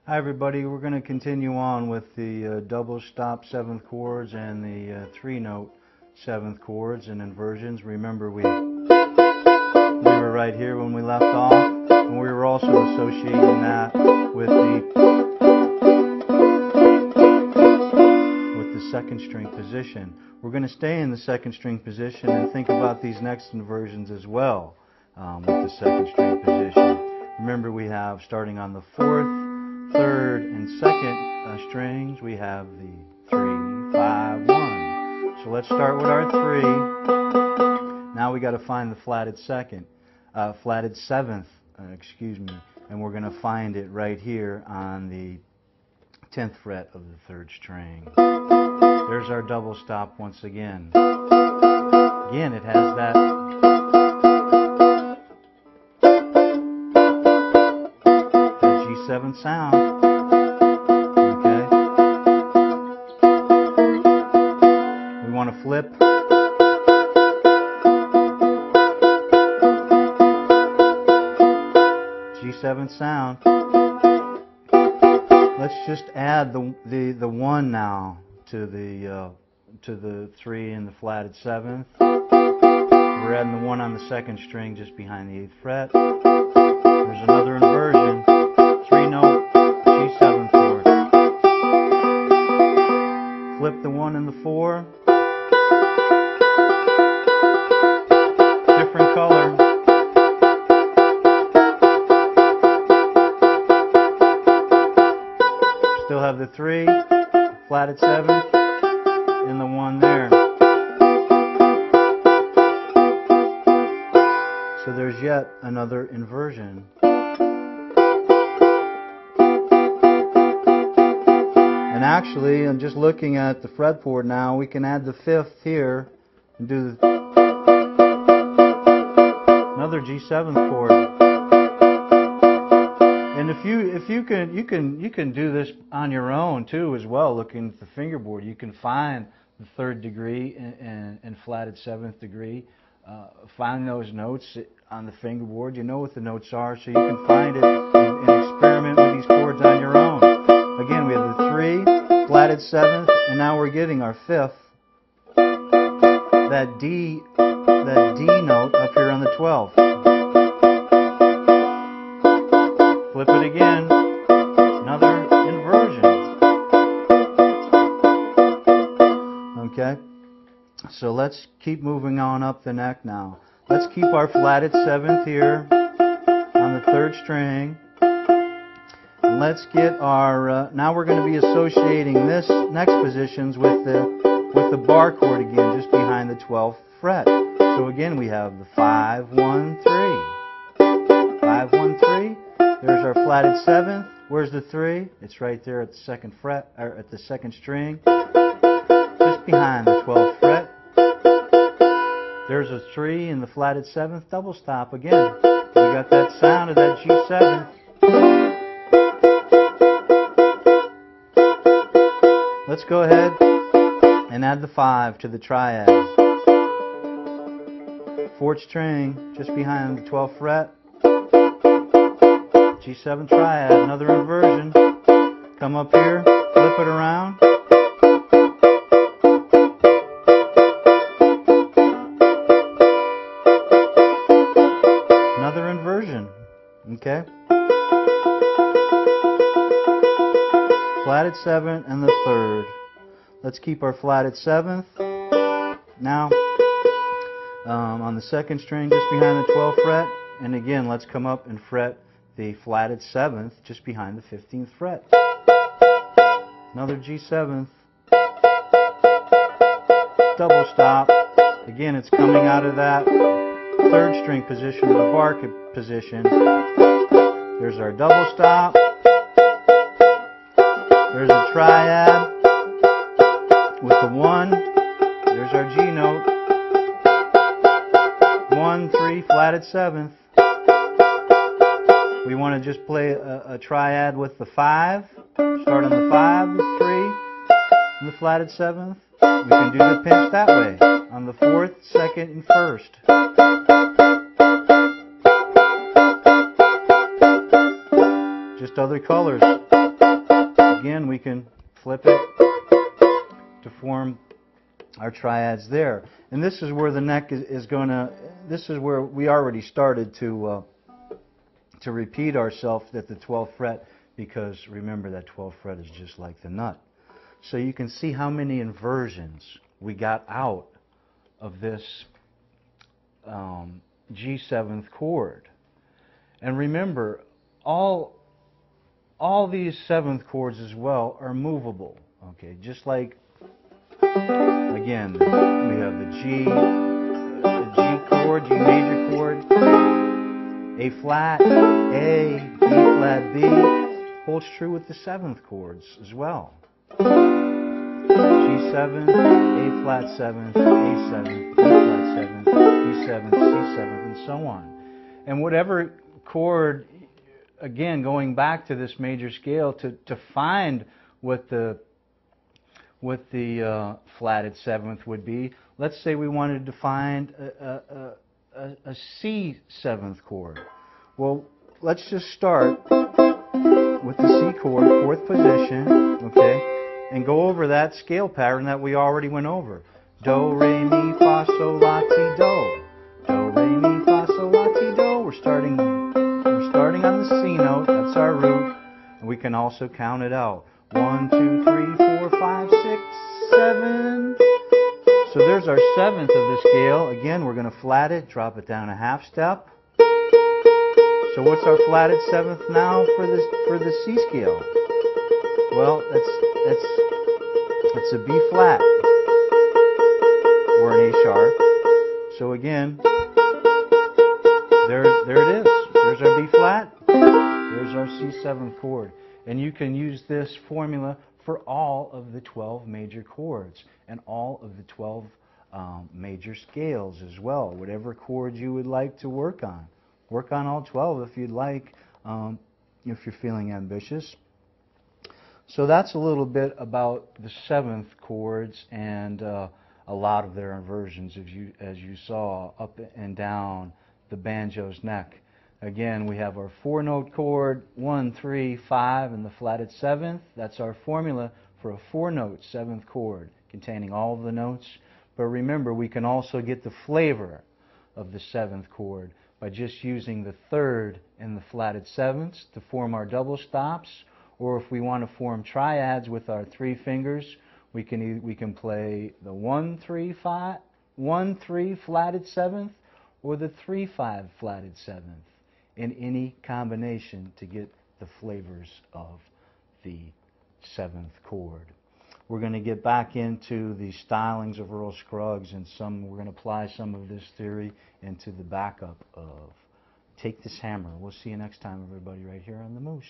Hi everybody, we're going to continue on with the double stop 7th chords and the 3-note 7th chords and inversions. Remember we were right here when we left off, and we were also associating that with the second string position. We're going to stay in the second string position and think about these next inversions as well with the second string position. Remember we have, starting on the 4th, 3rd and 2nd strings, we have the 3, 5, 1. So let's start with our 3. Now we got to find the flatted 7th, and we're going to find it right here on the 10th fret of the 3rd string. There's our double stop once again. Again, it has that G7 sound. Okay. We want to flip. G7 sound. Let's just add the 1 now to the 3 in the flatted 7th. We're adding the 1 on the 2nd string just behind the 8th fret. There's another inversion. 3-note G7 chord. Flip the 1 and the 4. Different color. Still have the 3, flatted 7th, and the 1 there. So there's yet another inversion. And actually, I'm just looking at the fretboard now, we can add the 5th here and do another G7 chord. And if you can do this on your own too as well, looking at the fingerboard. You can find the 3rd degree and flatted 7th degree. Find those notes on the fingerboard. You know what the notes are, so you can find it and experiment with these chords on your own. Again, we have the 3, flatted 7th, and now we're getting our 5th. That D note up here on the 12th. Flip it again. Another inversion. Okay. So let's keep moving on up the neck now. Let's keep our flatted 7th here on the 3rd string. Let's get our, now we're going to be associating this next positions with the bar chord again, just behind the 12th fret. So again, we have the 5, 1, 3. 5, 1, 3. There's our flatted 7th. Where's the 3? It's right there at the 2nd fret, or at the 2nd string, just behind the 12th fret. There's a 3 in the flatted 7th, double stop again. We got that sound of that G7. Let's go ahead and add the 5 to the triad. 4th string, just behind the 12th fret. G7 triad, another inversion. Come up here, flip it around. Another inversion. Okay? Flatted 7th and the 3rd. Let's keep our flatted 7th. Now, on the 2nd string, just behind the 12th fret. And again, let's come up and fret the flatted 7th just behind the 15th fret. Another G7th. Double stop. Again, it's coming out of that 3rd string position, or the bar position. There's our double stop. There's a triad with the 1. There's our G note. 1, 3, flatted 7th. We want to just play a triad with the 5. Start on the 5, the 3, and the flatted 7th. We can do the pinch that way on the 4th, 2nd, and 1st. Just other colors. again, we can flip it to form our triads there. And this is where the neck is going to, this is where we already started to repeat ourselves at the 12th fret, because remember that 12th fret is just like the nut. So you can see how many inversions we got out of this G7th chord. And remember, all these 7th chords as well are movable. Okay, just like, again, we have the G chord, G major chord, A flat, A, B flat, B, holds true with the 7th chords as well. G7, A flat 7th, A7, B flat 7th, B7, C7, and so on. And whatever chord, again, going back to this major scale to find what the flatted 7th would be. Let's say we wanted to find a C 7th chord. Well, let's just start with the C chord, 4th position, okay, and go over that scale pattern that we already went over. Do, re, mi, fa, sol, la, ti, do. Do, re, mi, fa, sol, la, ti, do. We're starting on the C note, that's our root, and we can also count it out. 1, 2, 3, 4, 5, 6, 7. So there's our 7th of the scale. Again, we're going to flat it, drop it down a half step. So what's our flatted 7th now for the C scale? Well, it's a B flat or an A sharp. So again, there it is. There's our B flat. There's our C7th chord. And you can use this formula for all of the 12 major chords and all of the 12 major scales as well. Whatever chord you would like to work on. Work on all 12 if you'd like, if you're feeling ambitious. So that's a little bit about the 7th chords and a lot of their inversions, as you saw, up and down the banjo's neck. Again, we have our 4-note chord, 1, 3, 5, and the flatted 7th. That's our formula for a 4-note 7th chord, containing all of the notes. But remember, we can also get the flavor of the 7th chord by just using the 3rd and the flatted 7ths to form our double stops. Or if we want to form triads with our 3 fingers, we can play the 1, 3, 5, 1, 3 flatted 7th or the 3, 5 flatted 7th in any combination to get the flavors of the 7th chord. We're going to get back into the stylings of Earl Scruggs, and we're going to apply some of this theory into the backup of Take This Hammer. We'll see you next time, everybody, right here on The Moose.